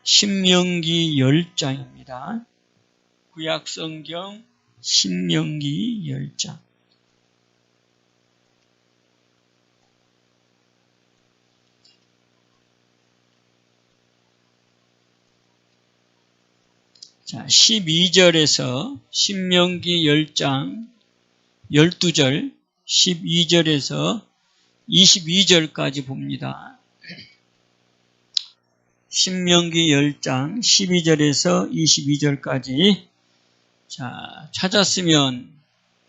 신명기 10장입니다. 구약성경 신명기 10장. 자, 12절에서 신명기 10장 12절, 12절에서 22절까지 봅니다. 신명기 10장 12절에서 22절까지. 자, 찾았으면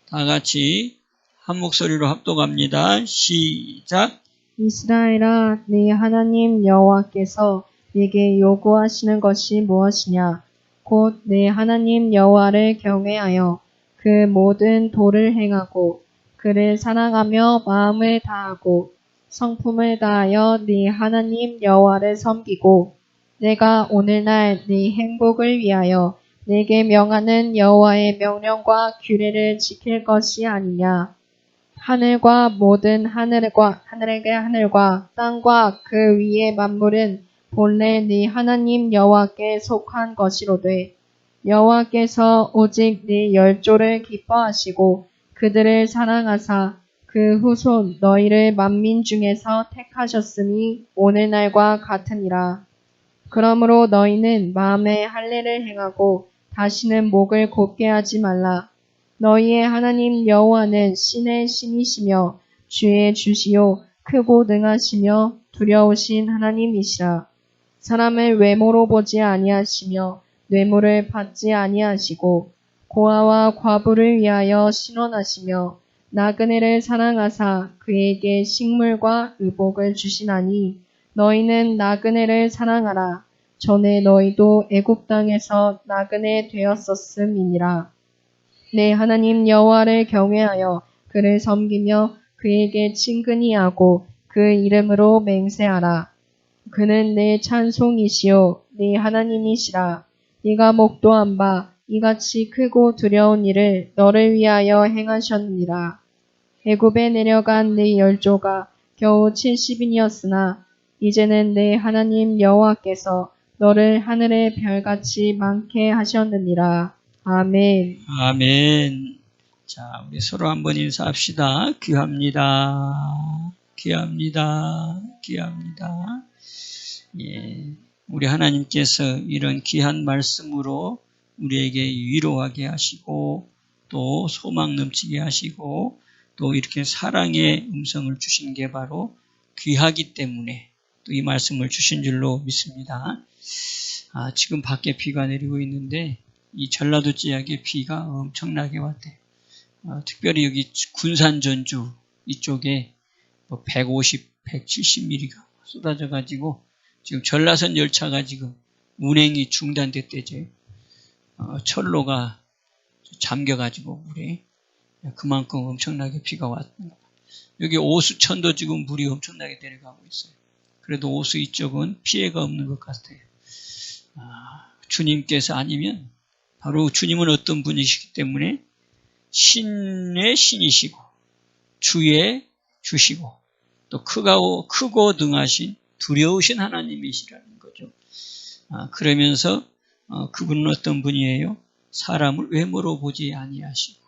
다 같이 한 목소리로 합독합니다. 시작. 이스라엘아, 네 하나님 여호와께서 네게 요구하시는 것이 무엇이냐? 곧 네 하나님 여호와를 경외하여 그 모든 도를 행하고 그를 사랑하며 마음을 다하고 성품을 다하여 네 하나님 여호와를 섬기고 내가 오늘날 네 행복을 위하여 네게 명하는 여호와의 명령과 규례를 지킬 것이 아니냐? 하늘과 모든 하늘의 하늘과 땅과 그 위의 만물은 본래 네 하나님 여호와께 속한 것이로되 여호와께서 오직 네 열조를 기뻐하시고 그들을 사랑하사 그 후손 너희를 만민 중에서 택하셨으니 오늘날과 같으니라. 그러므로 너희는 마음에 할례를 행하고 다시는 목을 곧게 하지 말라. 너희의 하나님 여호와는 신의 신이시며 주의 주시요 크고 능하시며 두려우신 하나님이시라. 사람을 외모로 보지 아니하시며 뇌물을 받지 아니하시고 고아와 과부를 위하여 신원하시며 나그네를 사랑하사 그에게 식물과 의복을 주시나니 너희는 나그네를 사랑하라. 전에 너희도 애굽 땅에서 나그네 되었었음이니라. 내 하나님 여호와를 경외하여 그를 섬기며 그에게 친근히 하고 그 이름으로 맹세하라. 그는 내 찬송이시요 네 하나님이시라. 네가 목도한 바 이같이 크고 두려운 일을 너를 위하여 행하셨느니라. 애굽에 내려간 네 열조가 겨우 70인이었으나 이제는 내 하나님 여호와께서 너를 하늘의 별같이 많게 하셨느니라. 아멘. 아멘. 자, 우리 서로 한번 인사합시다. 귀합니다. 귀합니다. 귀합니다. 예, 우리 하나님께서 이런 귀한 말씀으로 우리에게 위로하게 하시고 또 소망 넘치게 하시고 또 이렇게 사랑의 음성을 주신 게 바로 귀하기 때문에 또 이 말씀을 주신 줄로 믿습니다. 지금 밖에 비가 내리고 있는데 이 전라도 지역에 비가 엄청나게 왔대요. 특별히 여기 군산 전주 이쪽에 150, 170mm가 쏟아져 가지고 지금 전라선 열차가 지금 운행이 중단됐대죠. 철로가 잠겨 가지고 물에 그만큼 엄청나게 비가 왔습니다. 여기 오수천도 지금 물이 엄청나게 내려가고 있어요. 그래도 오수 이쪽은 피해가 없는 것 같아요. 주님께서 아니면 바로 주님은 어떤 분이시기 때문에 신의 신이시고 주의 주시고 또 크고 능하신 두려우신 하나님이시라는 거죠. 그러면서 그분은 어떤 분이에요? 사람을 외모로 보지 아니하시고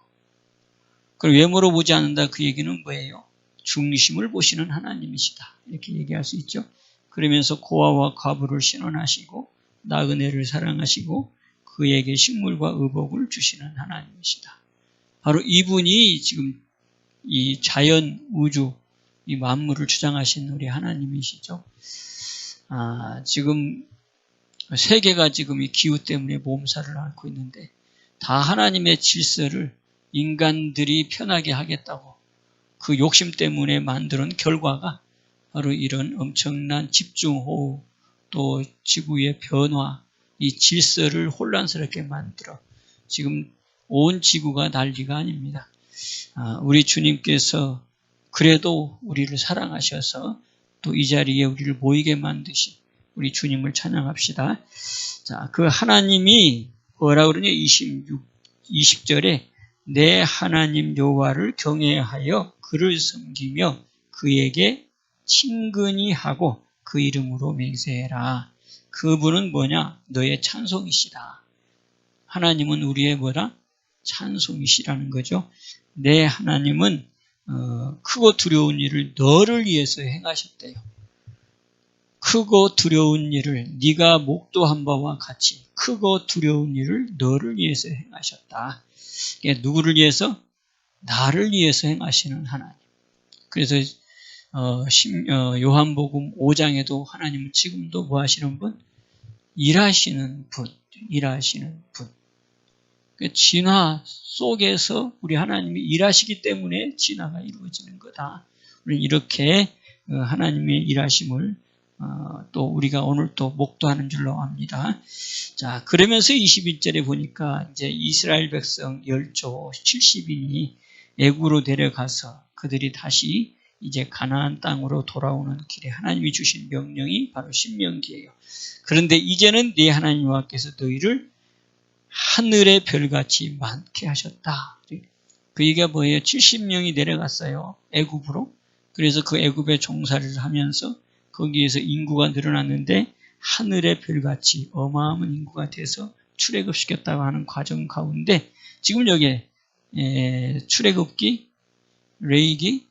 그럼 외모로 보지 않는다 그 얘기는 뭐예요? 중심을 보시는 하나님이시다 이렇게 얘기할 수 있죠. 그러면서 고아와 과부를 신원하시고 나그네를 사랑하시고 그에게 식물과 의복을 주시는 하나님이시다. 바로 이분이 지금 이 자연, 우주, 이 만물을 주장하신 우리 하나님이시죠. 지금 세계가 지금 이 기후 때문에 몸살을 앓고 있는데 다 하나님의 질서를 인간들이 편하게 하겠다고 그 욕심 때문에 만드는 결과가 바로 이런 엄청난 집중호우 또 지구의 변화, 이 질서를 혼란스럽게 만들어 지금 온 지구가 난리가 아닙니다. 우리 주님께서 그래도 우리를 사랑하셔서 또 이 자리에 우리를 모이게 만드신 우리 주님을 찬양합시다. 자, 그 하나님이 뭐라고 그러냐? 20절에 내 하나님 여호와를 경외하여 그를 섬기며 그에게 친근히 하고 그 이름으로 맹세해라. 그분은 뭐냐? 너의 찬송이시다. 하나님은 우리의 뭐라? 찬송이시라는 거죠. 내 하나님은 크고 두려운 일을 너를 위해서 행하셨대요. 크고 두려운 일을 네가 목도한 바와 같이 크고 두려운 일을 너를 위해서 행하셨다. 누구를 위해서? 나를 위해서 행하시는 하나님. 그래서 요한복음 5장에도 하나님은 지금도 뭐 하시는 분? 일하시는 분. 일하시는 분. 진화 속에서 우리 하나님이 일하시기 때문에 진화가 이루어지는 거다. 우리는 이렇게 하나님의 일하심을 또 우리가 오늘 또 목도하는 줄로 압니다. 자, 그러면서 21절에 보니까 이제 이스라엘 백성 10조 70인이 애굽으로 데려가서 그들이 다시 이제 가나안 땅으로 돌아오는 길에 하나님이 주신 명령이 바로 신명기예요. 그런데 이제는 네 하나님 여호와께서 너희를 하늘의 별같이 많게 하셨다. 그 얘기가 뭐예요? 70명이 내려갔어요. 애굽으로. 그래서 그 애굽에 종살이를 하면서 거기에서 인구가 늘어났는데 하늘의 별같이 어마어마한 인구가 돼서 출애굽시켰다고 하는 과정 가운데 지금 여기에 출애굽기, 레위기,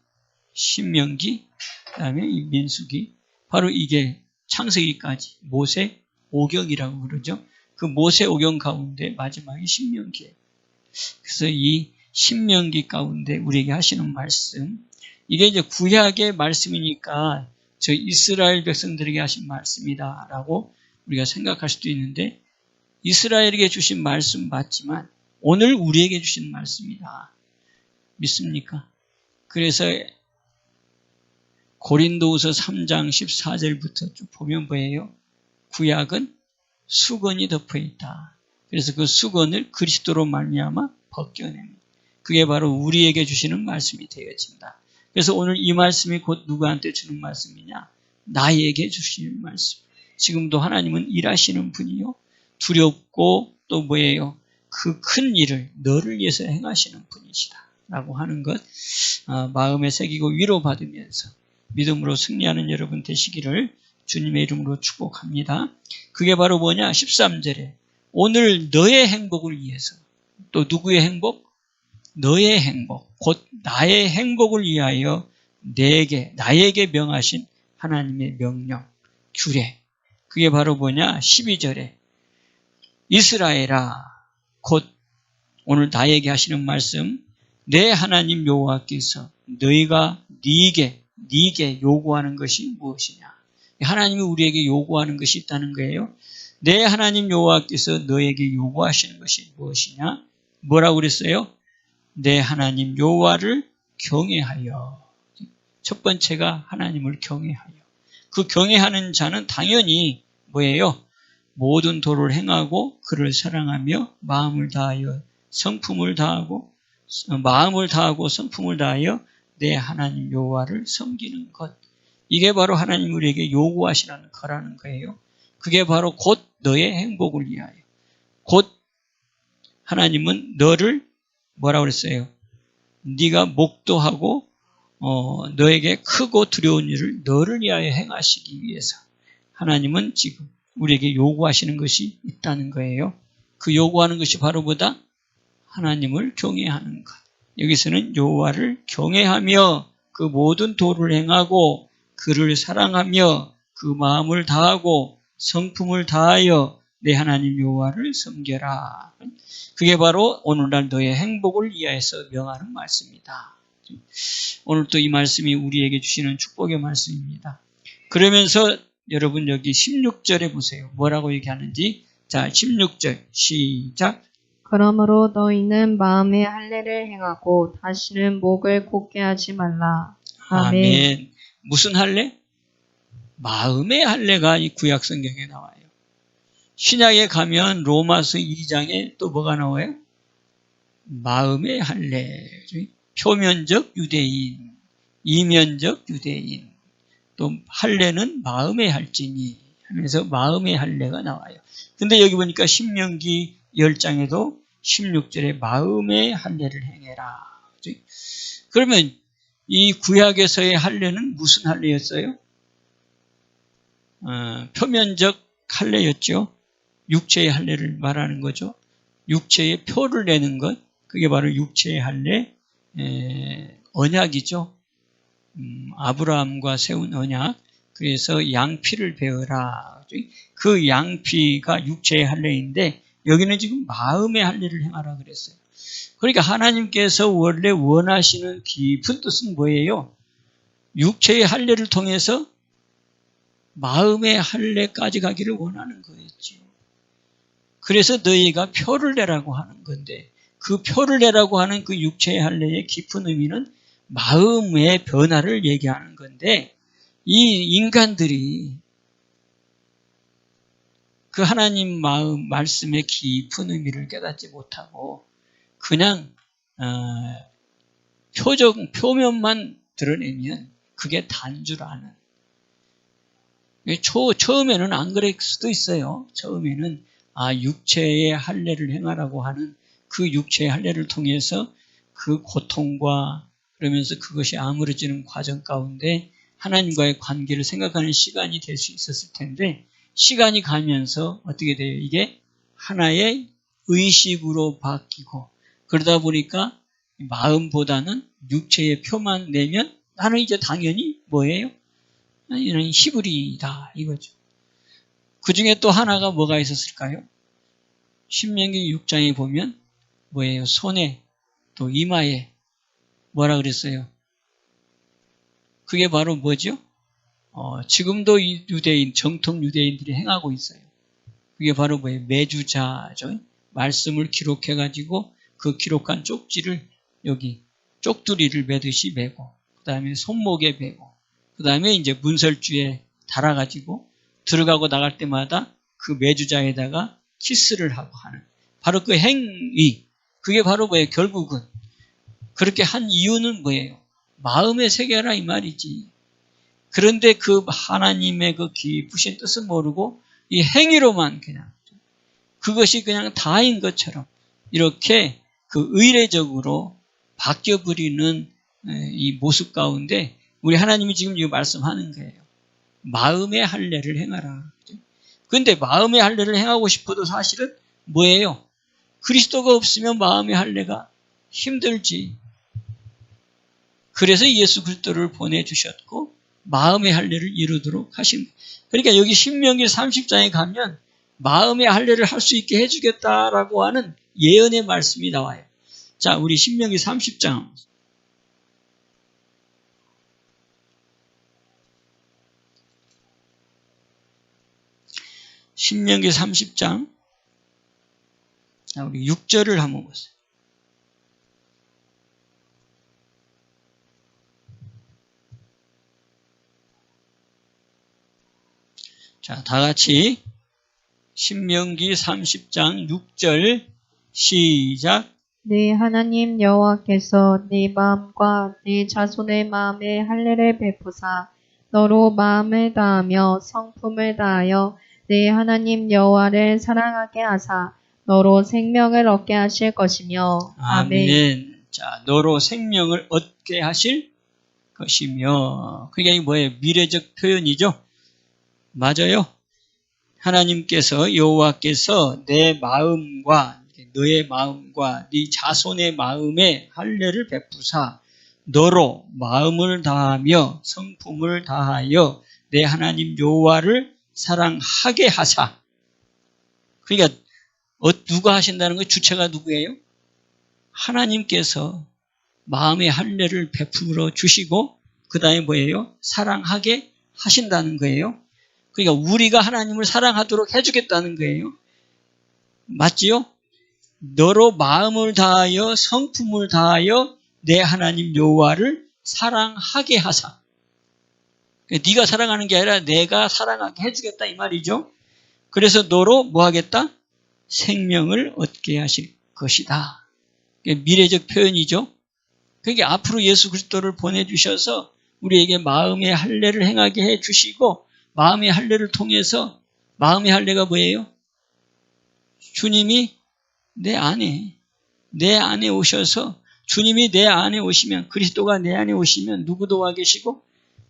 신명기, 그다음에 민수기, 바로 이게 창세기까지 모세 오경이라고 그러죠. 그 모세 오경 가운데 마지막이 신명기예요. 그래서 이 신명기 가운데 우리에게 하시는 말씀, 이게 이제 구약의 말씀이니까 저 이스라엘 백성들에게 하신 말씀이다라고 우리가 생각할 수도 있는데 이스라엘에게 주신 말씀 맞지만 오늘 우리에게 주신 말씀이다. 믿습니까? 그래서 고린도후서 3장 14절부터 쭉 보면 뭐예요? 구약은 수건이 덮어 있다. 그래서 그 수건을 그리스도로 말미암아 벗겨냅니다. 그게 바로 우리에게 주시는 말씀이 되어진다. 그래서 오늘 이 말씀이 곧 누구한테 주는 말씀이냐? 나에게 주시는 말씀. 지금도 하나님은 일하시는 분이요. 두렵고 또 뭐예요? 그 큰 일을 너를 위해서 행하시는 분이시다. 라고 하는 것 마음에 새기고 위로받으면서 믿음으로 승리하는 여러분 되시기를 주님의 이름으로 축복합니다. 그게 바로 뭐냐? 13절에 오늘 너의 행복을 위해서 또 누구의 행복? 너의 행복, 곧 나의 행복을 위하여 나에게 명하신 하나님의 명령, 규례. 그게 바로 뭐냐? 12절에 이스라엘아, 곧 오늘 나에게 하시는 말씀, 내 하나님 여호와께서 너희가 네게 요구하는 것이 무엇이냐? 하나님이 우리에게 요구하는 것이 있다는 거예요. 내 하나님 여호와께서 너에게 요구하시는 것이 무엇이냐? 뭐라고 그랬어요? 내 하나님 여호와를 경외하여. 첫 번째가 하나님을 경외하여. 그 경외하는 자는 당연히 뭐예요? 모든 도를 행하고 그를 사랑하며 마음을 다하고 성품을 다하여 내 하나님 여호와를 섬기는 것. 이게 바로 하나님 우리에게 요구하시는 거라는 거예요. 그게 바로 곧 너의 행복을 위하여. 곧 하나님은 너를 뭐라고 그랬어요? 네가 목도하고 너에게 크고 두려운 일을 너를 위하여 행하시기 위해서 하나님은 지금 우리에게 요구하시는 것이 있다는 거예요. 그 요구하는 것이 바로 뭐다? 하나님을 경외하는 것. 여기서는 여호와를 경외하며 그 모든 도를 행하고 그를 사랑하며 그 마음을 다하고 성품을 다하여 내 하나님 여호와를 섬겨라. 그게 바로 오늘날 너의 행복을 위하여서 명하는 말씀이다. 오늘 또 이 말씀이 우리에게 주시는 축복의 말씀입니다. 그러면서 여러분 여기 16절에 보세요. 뭐라고 얘기하는지. 자, 16절 시작. 그러므로 너희는 마음의 할례를 행하고 다시는 목을 곧게 하지 말라. 아멘. 무슨 할례? 마음의 할례가 이 구약 성경에 나와요. 신약에 가면 로마서 2장에 또 뭐가 나와요? 마음의 할례. 표면적 유대인, 이면적 유대인. 또 할례는 마음의 할지니 하면서 마음의 할례가 나와요. 근데 여기 보니까 신명기 10장에도 16절에 마음의 할례를 행해라. 그러면 이 구약에서의 할례는 무슨 할례였어요? 표면적 할례였죠. 육체의 할례를 말하는 거죠. 육체의 표를 내는 것, 그게 바로 육체의 할례, 언약이죠. 아브라함과 세운 언약. 그래서 양피를 베어라. 그 양피가 육체의 할례인데 여기는 지금 마음의 할례를 행하라 그랬어요. 그러니까 하나님께서 원래 원하시는 깊은 뜻은 뭐예요? 육체의 할례를 통해서 마음의 할례까지 가기를 원하는 거였죠. 그래서 너희가 표를 내라고 하는 건데 그 표를 내라고 하는 그 육체의 할례의 깊은 의미는 마음의 변화를 얘기하는 건데 이 인간들이 그 하나님 마음, 말씀의 깊은 의미를 깨닫지 못하고 그냥 표면만 드러내면 그게 단 줄 아는. 처음에는 안 그럴 수도 있어요. 처음에는 육체의 할례를 행하라고 하는 그 육체의 할례를 통해서 그 고통과 그러면서 그것이 아물어지는 과정 가운데 하나님과의 관계를 생각하는 시간이 될 수 있었을 텐데 시간이 가면서 어떻게 돼요? 이게 하나의 의식으로 바뀌고 그러다 보니까 마음보다는 육체의 표만 내면 나는 이제 당연히 뭐예요? 이는 히브리다 이거죠. 그 중에 또 하나가 뭐가 있었을까요? 신명기 6장에 보면 뭐예요? 손에 또 이마에 뭐라 그랬어요? 그게 바로 뭐죠? 지금도 이 유대인, 정통 유대인들이 행하고 있어요. 그게 바로 뭐예요? 매주자죠. 말씀을 기록해가지고 그 기록한 쪽지를 여기 쪽두리를 매듯이 매고, 그 다음에 손목에 매고, 그 다음에 이제 문설주에 달아가지고 들어가고 나갈 때마다 그 매주자에다가 키스를 하고 하는 바로 그 행위. 그게 바로 뭐예요? 결국은 그렇게 한 이유는 뭐예요? 마음의 세계라 이 말이지. 그런데 그 하나님의 그 깊으신 뜻은 모르고 이 행위로만 그냥 그것이 그냥 다인 것처럼 이렇게 그 의례적으로 바뀌어버리는 이 모습 가운데 우리 하나님이 지금 이 말씀하는 거예요. 마음의 할례를 행하라. 그런데 마음의 할례를 행하고 싶어도 사실은 뭐예요? 그리스도가 없으면 마음의 할례가 힘들지. 그래서 예수 그리스도를 보내주셨고 마음의 할례를 이루도록 하신 거예요. 그러니까 여기 신명기 30장에 가면 마음의 할례를 할 수 있게 해주겠다라고 하는 예언의 말씀이 나와요. 자, 우리 신명기 30장. 신명기 30장. 자, 우리 6절을 한번 보세요. 자, 다 같이 신명기 30장 6절 시작. 네 하나님 여호와께서 네 마음과 네 자손의 마음에 할례를 베푸사 너로 마음을 다하며 성품을 다하여 네 하나님 여호와를 사랑하게 하사 너로 생명을 얻게 하실 것이며. 아멘. 자, 너로 생명을 얻게 하실 것이며. 그게 뭐예요? 미래적 표현이죠. 맞아요. 하나님께서 여호와께서 내 마음과 너의 마음과 네 자손의 마음에 할례를 베푸사 너로 마음을 다하며 성품을 다하여 내 하나님 여호와를 사랑하게 하사. 그러니까 누가 하신다는 거예요? 주체가 누구예요? 하나님께서 마음의 할례를 베풀어 주시고 그 다음에 뭐예요? 사랑하게 하신다는 거예요. 그러니까 우리가 하나님을 사랑하도록 해주겠다는 거예요. 맞지요? 너로 마음을 다하여 성품을 다하여 내 하나님 여호와를 사랑하게 하사. 그러니까 네가 사랑하는 게 아니라 내가 사랑하게 해주겠다 이 말이죠. 그래서 너로 뭐 하겠다? 생명을 얻게 하실 것이다. 미래적 표현이죠. 그러니까 앞으로 예수 그리스도를 보내주셔서 우리에게 마음의 할례를 행하게 해주시고 마음의 할례를 통해서 마음의 할례가 뭐예요? 주님이 내 안에 오셔서 주님이 내 안에 오시면 그리스도가 내 안에 오시면 누구도 와 계시고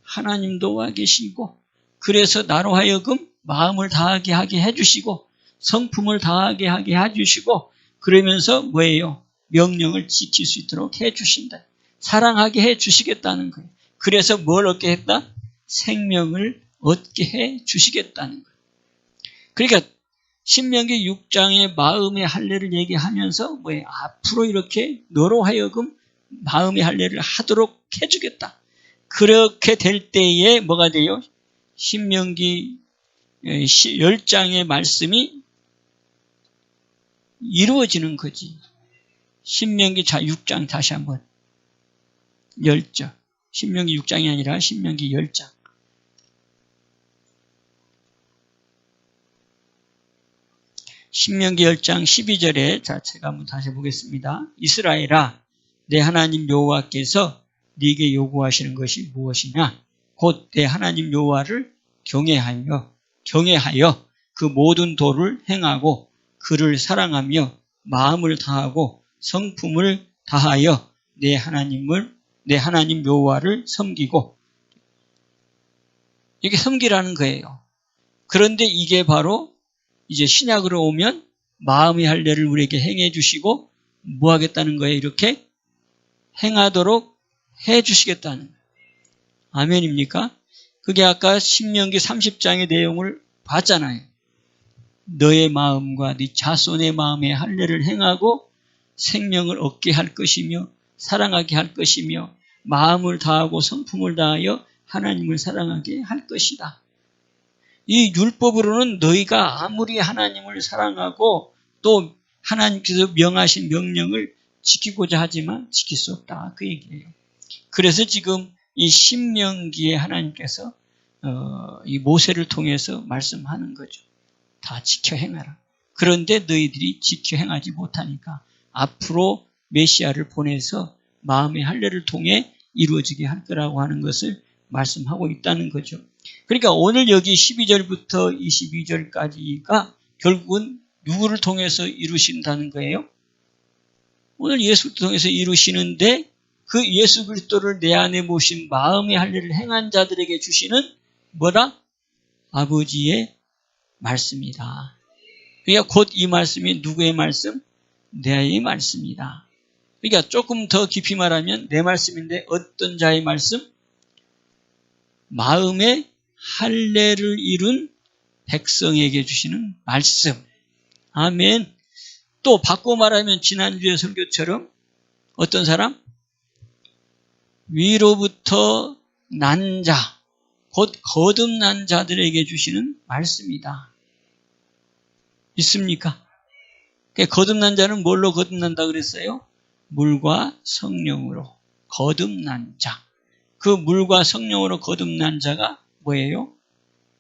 하나님도 와 계시고 그래서 나로 하여금 마음을 다하게 하게 해주시고 성품을 다하게 하게 해주시고 그러면서 뭐예요? 명령을 지킬 수 있도록 해주신다. 사랑하게 해주시겠다는 거예요. 그래서 뭘 얻게 했다? 생명을 얻게 해주시겠다는 거예요. 그러니까 신명기 6장의 마음의 할례를 얘기하면서 뭐예요? 앞으로 이렇게 너로 하여금 마음의 할례를 하도록 해주겠다. 그렇게 될 때에 뭐가 돼요? 신명기 10장의 말씀이 이루어지는 거지. 신명기 6장 다시 한번 10절. 신명기 6장이 아니라 신명기 10장. 신명기 10장 12절에 제가 한번 다시 보겠습니다. 이스라엘아, 내 하나님 여호와께서 네게 요구하시는 것이 무엇이냐? 곧 내 하나님 여호와를 경외하여 그 모든 도를 행하고 그를 사랑하며 마음을 다하고 성품을 다하여 내 하나님 여호와를 섬기고. 이게 섬기라는 거예요. 그런데 이게 바로 이제 신약으로 오면 마음의 할례를 우리에게 행해 주시고 뭐 하겠다는 거예요? 이렇게 행하도록 해 주시겠다는 거예요. 아멘입니까? 그게 아까 신명기 30장의 내용을 봤잖아요. 너의 마음과 네 자손의 마음의 할례를 행하고 생명을 얻게 할 것이며 사랑하게 할 것이며 마음을 다하고 성품을 다하여 하나님을 사랑하게 할 것이다. 이 율법으로는 너희가 아무리 하나님을 사랑하고 또 하나님께서 명하신 명령을 지키고자 하지만 지킬 수 없다. 그 얘기예요. 그래서 지금 이 신명기에 하나님께서 이 모세를 통해서 말씀하는 거죠. 다 지켜 행하라. 그런데 너희들이 지켜 행하지 못하니까 앞으로 메시아를 보내서 마음의 할례를 통해 이루어지게 할 거라고 하는 것을 말씀하고 있다는 거죠. 그러니까 오늘 여기 12절부터 22절까지가 결국은 누구를 통해서 이루신다는 거예요? 오늘 예수를 통해서 이루시는데 그 예수 그리스도를 내 안에 모신 마음의 할례를 행한 자들에게 주시는 뭐다? 아버지의 말씀이다. 그러니까 곧 이 말씀이 누구의 말씀? 내 말씀이다. 그러니까 조금 더 깊이 말하면 내 말씀인데 어떤 자의 말씀? 마음의 할례를 이룬 백성에게 주시는 말씀. 아멘. 또 바꿔 말하면 지난주의 설교처럼 어떤 사람? 위로부터 난 자, 곧 거듭난 자들에게 주시는 말씀이다. 있습니까? 거듭난 자는 뭘로 거듭난다 그랬어요? 물과 성령으로 거듭난 자. 그 물과 성령으로 거듭난 자가 뭐예요?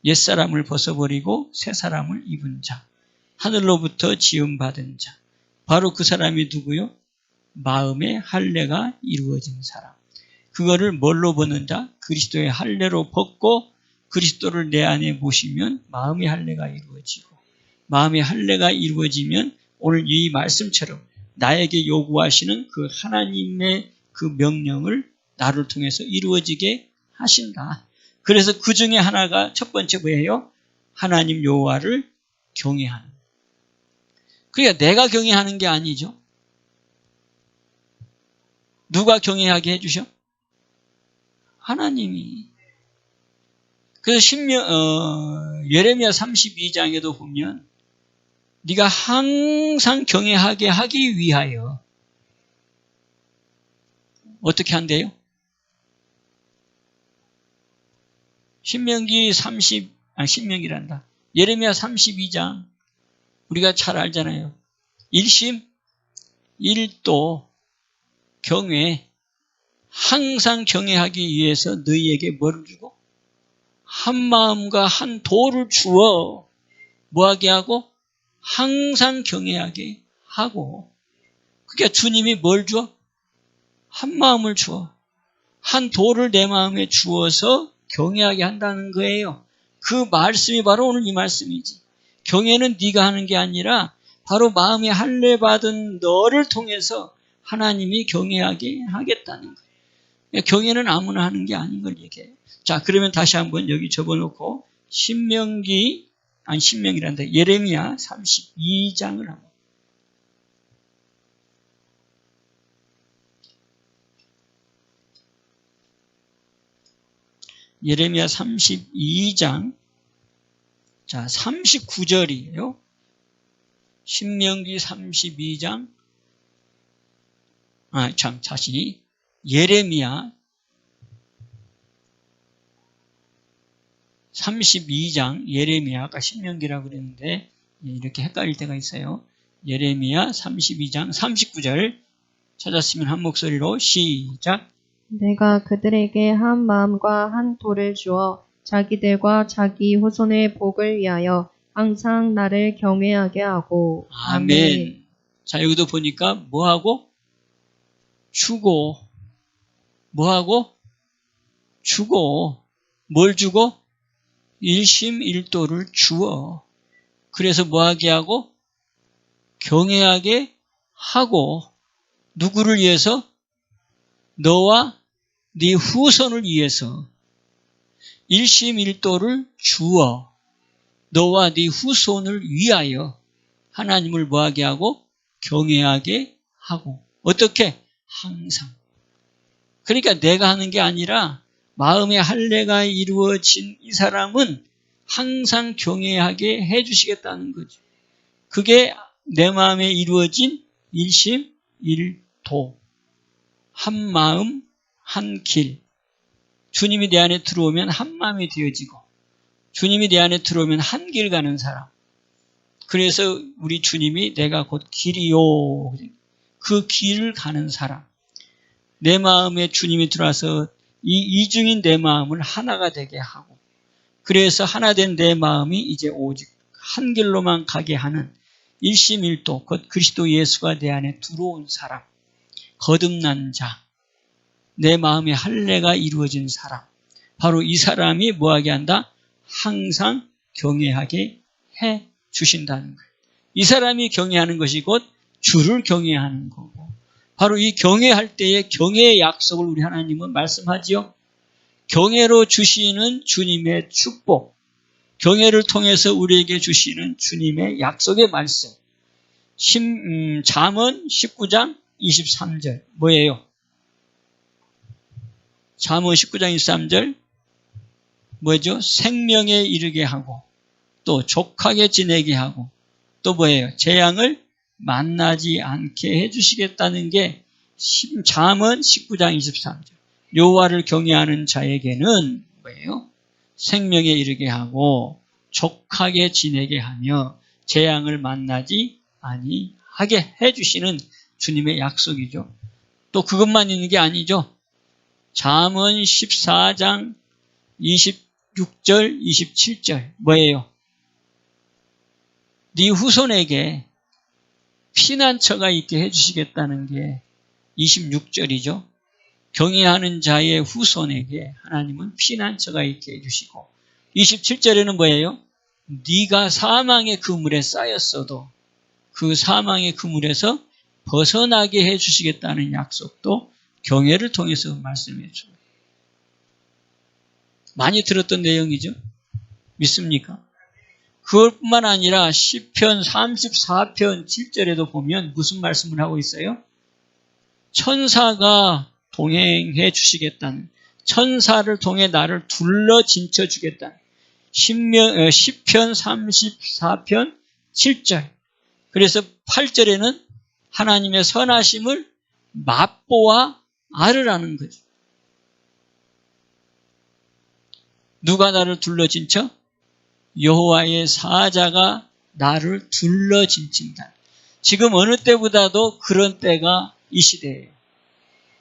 옛사람을 벗어버리고 새사람을 입은 자. 하늘로부터 지음받은 자. 바로 그 사람이 누구요? 마음의 할례가 이루어진 사람. 그거를 뭘로 벗는 자? 그리스도의 할례로 벗고 그리스도를 내 안에 모시면 마음의 할례가 이루어지고 마음의 할례가 이루어지면 오늘 이 말씀처럼 나에게 요구하시는 그 하나님의 그 명령을 나를 통해서 이루어지게 하신다. 그래서 그 중에 하나가 첫 번째 뭐예요? 하나님 여호와를 경외하는. 그러니까 내가 경외하는 게 아니죠. 누가 경외하게 해주셔? 하나님이. 그래서 예레미야 32장에도 보면 네가 항상 경외하게 하기 위하여 어떻게 한대요? 예레미야 32장 우리가 잘 알잖아요. 1심 1도 경외 항상 경외하기 위해서 너희에게 뭐를 주고? 한 마음과 한 도를 주어 뭐하게 하고? 항상 경외하게 하고. 그러니까 주님이 뭘 줘? 한 마음을 주어. 한 도를 내 마음에 주어서 경외하게 한다는 거예요. 그 말씀이 바로 오늘 이 말씀이지. 경외는 네가 하는 게 아니라 바로 마음에 할례 받은 너를 통해서 하나님이 경외하게 하겠다는 거예요. 경외는 아무나 하는 게 아닌 걸 얘기해요. 자, 그러면 다시 한번 여기 접어놓고 예레미야 32장을 합니다. 예레미야 32장, 자, 39절이에요. 신명기 32장, 예레미야 32장, 예레미야, 아까 신명기라고 그랬는데, 이렇게 헷갈릴 때가 있어요. 예레미야 32장 39절 찾았으면 한 목소리로 시작. 내가 그들에게 한 마음과 한 돌을 주어 자기들과 자기 후손의 복을 위하여 항상 나를 경외하게 하고. 아멘. 자, 여기도 보니까 뭐하고? 주고. 뭐하고? 주고. 뭘 주고? 일심일도를 주어. 그래서 뭐하게 하고? 경외하게 하고. 누구를 위해서? 너와 네 후손을 위해서. 일심일도를 주어. 너와 네 후손을 위하여 하나님을 뭐하게 하고? 경외하게 하고. 어떻게? 항상. 그러니까 내가 하는 게 아니라 마음의 할례가 이루어진 이 사람은 항상 경외하게 해주시겠다는 거죠. 그게 내 마음에 이루어진 일심일도. 한 마음, 한 길. 주님이 내 안에 들어오면 한 마음이 되어지고, 주님이 내 안에 들어오면 한 길 가는 사람. 그래서 우리 주님이 내가 곧 길이요. 그 길을 가는 사람. 내 마음에 주님이 들어와서 이 이중인 내 마음을 하나가 되게 하고, 그래서 하나 된 내 마음이 이제 오직 한 길로만 가게 하는 일심일도, 곧 그리스도 예수가 내 안에 들어온 사람. 거듭난 자. 내 마음의 할례가 이루어진 사람. 바로 이 사람이 뭐하게 한다? 항상 경외하게 해 주신다는 거예요. 이 사람이 경외하는 것이 곧 주를 경외하는 거고, 바로 이 경외할 때의 경외의 약속을 우리 하나님은 말씀하지요. 경외로 주시는 주님의 축복, 경외를 통해서 우리에게 주시는 주님의 약속의 말씀. 잠언 19장 23절 뭐예요? 잠언 19장 23절 뭐죠? 생명에 이르게 하고 또 족하게 지내게 하고 또 뭐예요? 재앙을 만나지 않게 해주시겠다는 게 잠언 19장 23절. 여호와를 경외하는 자에게는 뭐예요? 생명에 이르게 하고 족하게 지내게 하며 재앙을 만나지 아니하게 해주시는 주님의 약속이죠. 또 그것만 있는 게 아니죠. 잠언 14장 26절 27절 뭐예요? 네 후손에게 피난처가 있게 해주시겠다는 게 26절이죠. 경외하는 자의 후손에게 하나님은 피난처가 있게 해주시고, 27절에는 뭐예요? 네가 사망의 그물에 쌓였어도 그 사망의 그물에서 벗어나게 해주시겠다는 약속도 경외를 통해서 말씀해 줍니다. 많이 들었던 내용이죠. 믿습니까? 그것뿐만 아니라 시편 34편 7절에도 보면 무슨 말씀을 하고 있어요? 천사가 동행해 주시겠다는, 천사를 통해 나를 둘러 진쳐 주겠다는 시편 34편 7절. 그래서 8절에는 하나님의 선하심을 맛보아 알으라는 거죠. 누가 나를 둘러 진쳐? 여호와의 사자가 나를 둘러 진친다. 지금 어느 때보다도 그런 때가 이 시대예요.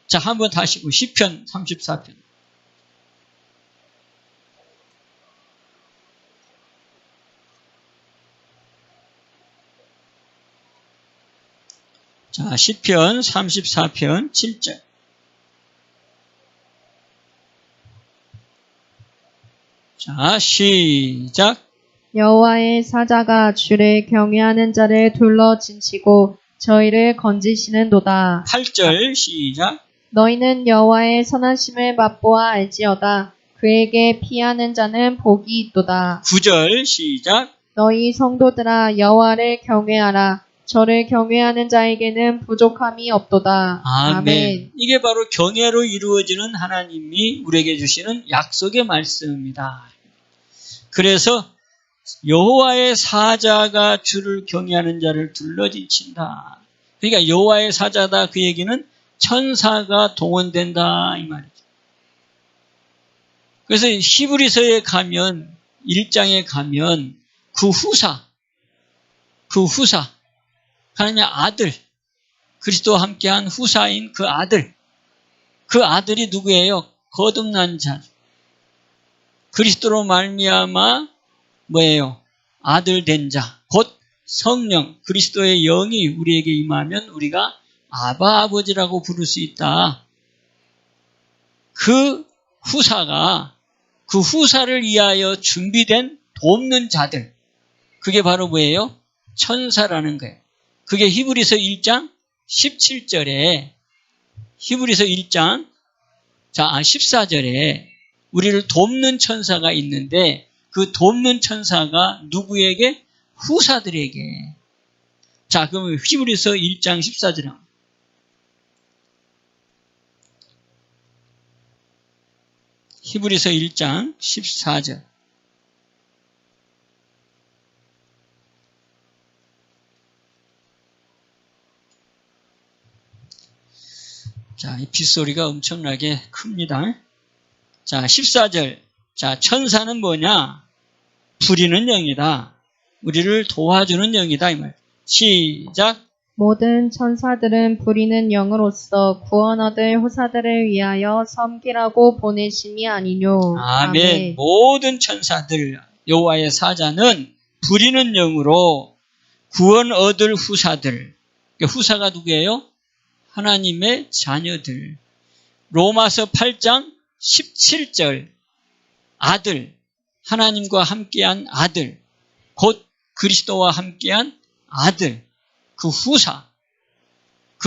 자, 한번 다시 보고 시편 34편. 자, 시편 34편 7절. 자, 시작. 여호와의 사자가 주를 경외하는 자를 둘러 진치고 저희를 건지시는도다. 8절 시작. 너희는 여호와의 선하심을 맛보아 알지어다. 그에게 피하는 자는 복이 있도다. 9절 시작. 너희 성도들아 여호와를 경외하라. 저를 경외하는 자에게는 부족함이 없도다. 아멘. 이게 바로 경외로 이루어지는 하나님이 우리에게 주시는 약속의 말씀입니다. 그래서 여호와의 사자가 주를 경외하는 자를 둘러진친다. 그러니까 여호와의 사자다, 그 얘기는 천사가 동원된다 이 말이죠. 그래서 히브리서에 가면 1장에 가면 그 후사 하나님의 아들, 그리스도와 함께한 후사인 그 아들이 누구예요? 거듭난 자. 그리스도로 말미암아 뭐예요? 아들 된 자, 곧 성령, 그리스도의 영이 우리에게 임하면 우리가 아바 아버지라고 부를 수 있다. 그 후사를 위하여 준비된 돕는 자들, 그게 바로 뭐예요? 천사라는 거예요. 그게 히브리서 1장 17절에 14절에 우리를 돕는 천사가 있는데, 그 돕는 천사가 누구에게? 후사들에게. 자, 그러면 히브리서 1장 14절에 히브리서 1장 14절. 자, 이 빗소리가 엄청나게 큽니다. 자, 14절. 자, 천사는 뭐냐? 부리는 영이다. 우리를 도와주는 영이다 이 말. 시작. 모든 천사들은 부리는 영으로서 구원 얻을 후사들을 위하여 섬기라고 보내심이 아니뇨. 아멘. 모든 천사들, 여호와의 사자는 부리는 영으로 구원 얻을 후사들. 후사가 누구예요? 하나님의 자녀들. 로마서 8장 17절. 아들, 하나님과 함께한 아들, 곧 그리스도와 함께한 아들, 그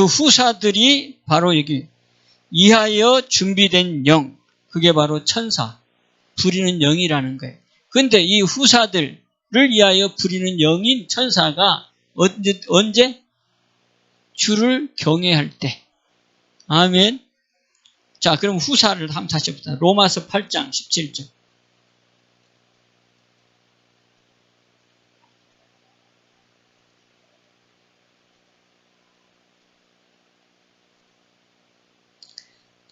후사들이 바로 여기 이하여 준비된 영, 그게 바로 천사, 부리는 영이라는 거예요. 그런데 이 후사들을 위하여 부리는 영인 천사가 언제? 주를 경외할 때. 아멘. 자, 그럼 후사를 한번 다시 봅시다. 로마서 8장 17절.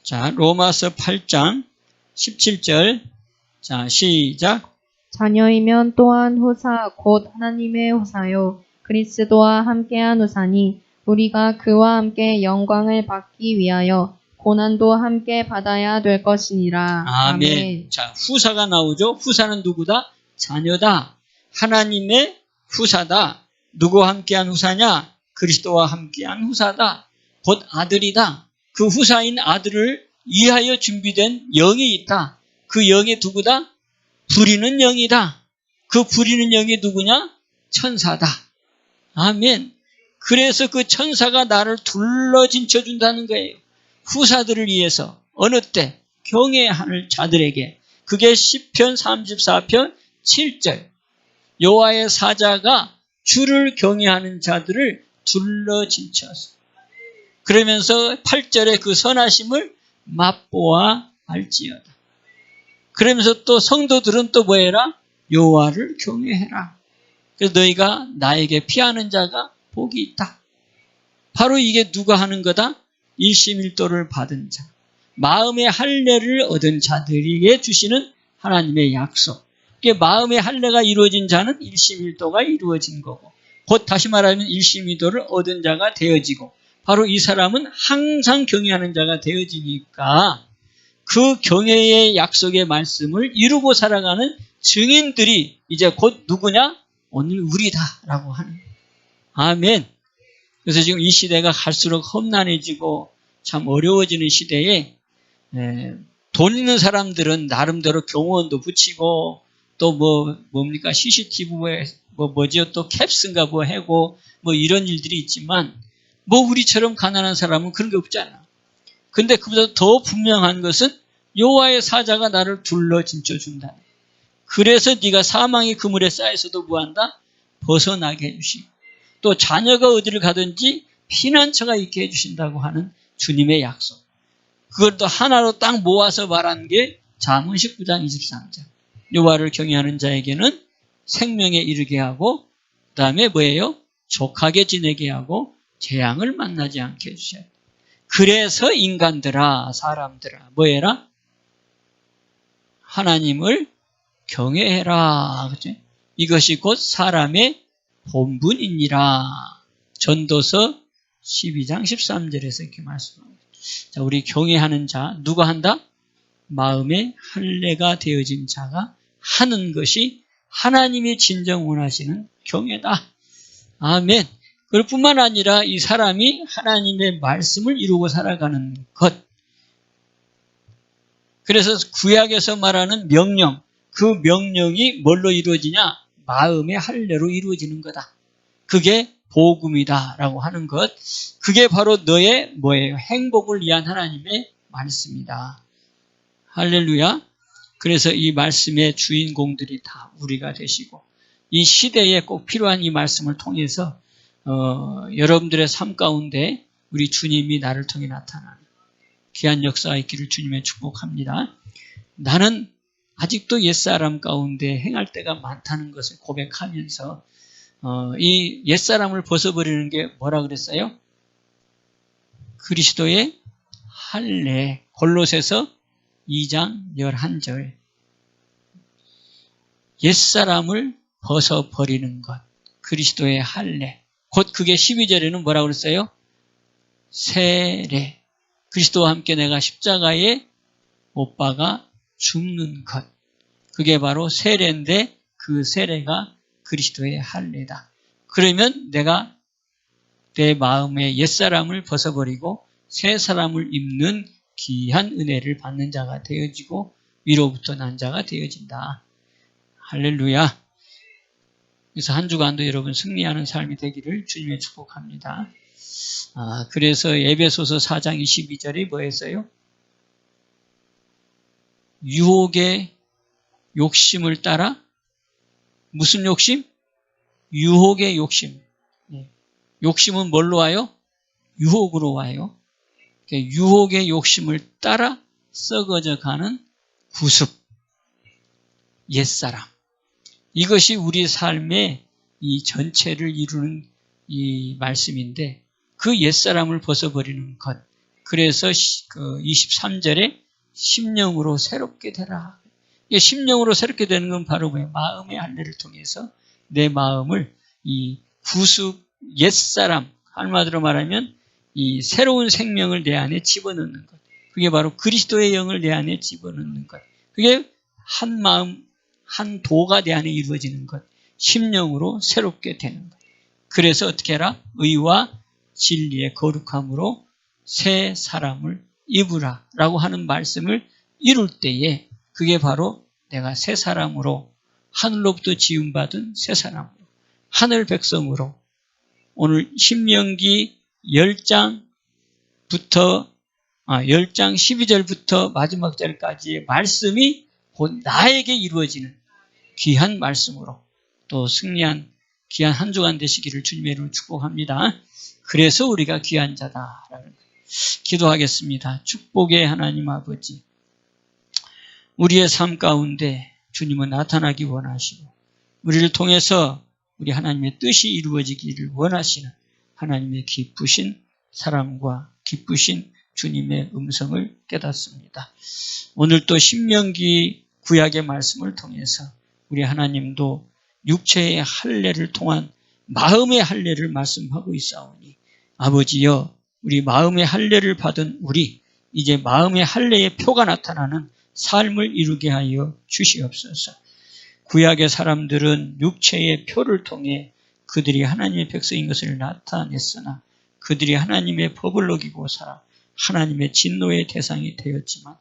자, 로마서 8장 17절. 자, 시작. 자녀이면 또한 후사 곧 하나님의 후사요 그리스도와 함께한 후사니 우리가 그와 함께 영광을 받기 위하여 고난도 함께 받아야 될 것이니라. 아멘. 자, 후사가 나오죠. 후사는 누구다? 자녀다. 하나님의 후사다. 누구와 함께한 후사냐? 그리스도와 함께한 후사다. 곧 아들이다. 그 후사인 아들을 위하여 준비된 영이 있다. 그 영이 누구다? 부리는 영이다. 그 부리는 영이 누구냐? 천사다. 아멘. 그래서 그 천사가 나를 둘러진쳐 준다는 거예요. 후사들을 위해서. 어느 때? 경외하는 자들에게. 그게 시편 34편 7절. 여호와의 사자가 주를 경외하는 자들을 둘러진쳐서. 그러면서 8절에 그 선하심을 맛보아 알지어다. 그러면서 또 성도들은 또 뭐해라? 여호와를 경외해라. 그래서 너희가 나에게 피하는 자가 복이 있다. 바로 이게 누가 하는 거다? 일심일도를 받은 자. 마음의 할례를 얻은 자들에게 주시는 하나님의 약속. 마음의 할례가 이루어진 자는 일심일도가 이루어진 거고, 곧 다시 말하면 일심일도를 얻은 자가 되어지고, 바로 이 사람은 항상 경외하는 자가 되어지니까 그 경외의 약속의 말씀을 이루고 살아가는 증인들이 이제 곧 누구냐? 오늘 우리다라고 하는 거예요. 아멘. 그래서 지금 이 시대가 갈수록 험난해지고 참 어려워지는 시대에 돈 있는 사람들은 나름대로 경호원도 붙이고 또 뭡니까? CCTV에 뭐지요? 또 캡스인가 하고 이런 일들이 있지만 우리처럼 가난한 사람은 그런 게 없잖아. 근데 그보다 더 분명한 것은 여호와의 사자가 나를 둘러 진쳐준다. 그래서 네가 사망의 그물에 쌓여서도 뭐한다? 벗어나게 해주시고 또 자녀가 어디를 가든지 피난처가 있게 해주신다고 하는 주님의 약속. 그걸 또 하나로 딱 모아서 말한 게 잠언 19장 23절. 여호와를 경외하는 자에게는 생명에 이르게 하고 그 다음에 뭐예요? 족하게 지내게 하고 재앙을 만나지 않게 해주셔야 돼. 그래서 인간들아 사람들아 뭐해라? 하나님을 경외해라. 그죠? 이것이 곧 사람의 본분이니라. 전도서 12장 13절에서 이렇게 말씀합니다. 자, 우리 경외하는 자 누가 한다? 마음에 할례가 되어진 자가 하는 것이 하나님이 진정 원하시는 경외다. 아멘. 그럴 뿐만 아니라 이 사람이 하나님의 말씀을 이루고 살아가는 것. 그래서 구약에서 말하는 명령, 그 명령이 뭘로 이루어지냐? 마음의 할례로 이루어지는 거다. 그게 복음이다라고 하는 것. 그게 바로 너의 뭐예요? 행복을 위한 하나님의 말씀이다. 할렐루야. 그래서 이 말씀의 주인공들이 다 우리가 되시고 이 시대에 꼭 필요한 이 말씀을 통해서 여러분들의 삶 가운데 우리 주님이 나를 통해 나타나는 귀한 역사가 있기를 주님의 축복합니다. 나는 아직도 옛사람 가운데 행할 때가 많다는 것을 고백하면서 이 옛사람을 벗어버리는 게 뭐라 그랬어요? 그리스도의 할례. 골로새서 2장 11절. 옛사람을 벗어버리는 것. 그리스도의 할례. 곧 그게 12절에는 뭐라 그랬어요? 세례. 그리스도와 함께 내가 십자가에 못 박아 죽는 것. 그게 바로 세례인데 그 세례가 그리스도의 할례다. 그러면 내가 내 마음의 옛사람을 벗어버리고 새 사람을 입는 귀한 은혜를 받는 자가 되어지고 위로부터 난 자가 되어진다. 할렐루야. 그래서 한 주간도 여러분 승리하는 삶이 되기를 주님의 축복합니다. 그래서 에베소서 4장 22절이 뭐였어요? 유혹의 욕심을 따라 무슨 욕심? 유혹의 욕심. 욕심은 뭘로 와요? 유혹으로 와요. 유혹의 욕심을 따라 썩어져 가는 구습, 옛사람. 이것이 우리 삶의 이 전체를 이루는 이 말씀인데 그 옛사람을 벗어버리는 것. 그래서 그 23절에 심령으로 새롭게 되라. 심령으로 새롭게 되는 건 바로 뭐예요? 마음의 할례를 통해서 내 마음을 이 구습 옛사람, 한마디로 말하면 이 새로운 생명을 내 안에 집어넣는 것. 그게 바로 그리스도의 영을 내 안에 집어넣는 것. 그게 한 마음, 한 도가 내 안에 이루어지는 것. 심령으로 새롭게 되는 것. 그래서 어떻게 해라? 의와 진리의 거룩함으로 새 사람을 입으라 라고 하는 말씀을 이룰 때에 그게 바로 내가 새 사람으로 하늘로부터 지음받은 새 사람으로 하늘 백성으로 오늘 신명기 10장 12절부터 마지막 절까지의 말씀이 곧 나에게 이루어지는 귀한 말씀으로 또 승리한 귀한 한 주간 되시기를 주님의 이름으로 축복합니다. 그래서 우리가 귀한 자다라는 기도하겠습니다. 축복의 하나님 아버지, 우리의 삶 가운데 주님은 나타나기 원하시고 우리를 통해서 우리 하나님의 뜻이 이루어지기를 원하시는 하나님의 기쁘신 사랑과 기쁘신 주님의 음성을 깨닫습니다. 오늘 또 신명기 구약의 말씀을 통해서 우리 하나님도 육체의 할례를 통한 마음의 할례를 말씀하고 있사오니 아버지여 우리 마음의 할례를 받은 우리 이제 마음의 할례의 표가 나타나는 삶을 이루게 하여 주시옵소서. 구약의 사람들은 육체의 표를 통해 그들이 하나님의 백성인 것을 나타냈으나 그들이 하나님의 법을 어기고 살아 하나님의 진노의 대상이 되었지만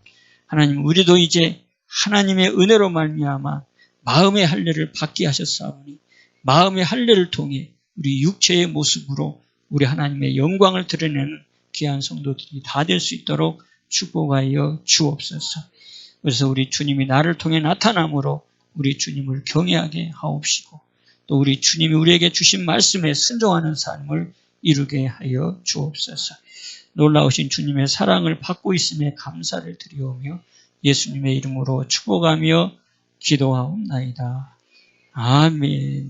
하나님 우리도 이제 하나님의 은혜로 말미암아 마음의 할례를 받게 하셨사오니 마음의 할례를 통해 우리 육체의 모습으로 우리 하나님의 영광을 드러내는 귀한 성도들이 다 될 수 있도록 축복하여 주옵소서. 그래서 우리 주님이 나를 통해 나타남으로 우리 주님을 경외하게 하옵시고 또 우리 주님이 우리에게 주신 말씀에 순종하는 삶을 이루게 하여 주옵소서. 놀라우신 주님의 사랑을 받고 있음에 감사를 드리오며 예수님의 이름으로 축복하며 기도하옵나이다. 아멘.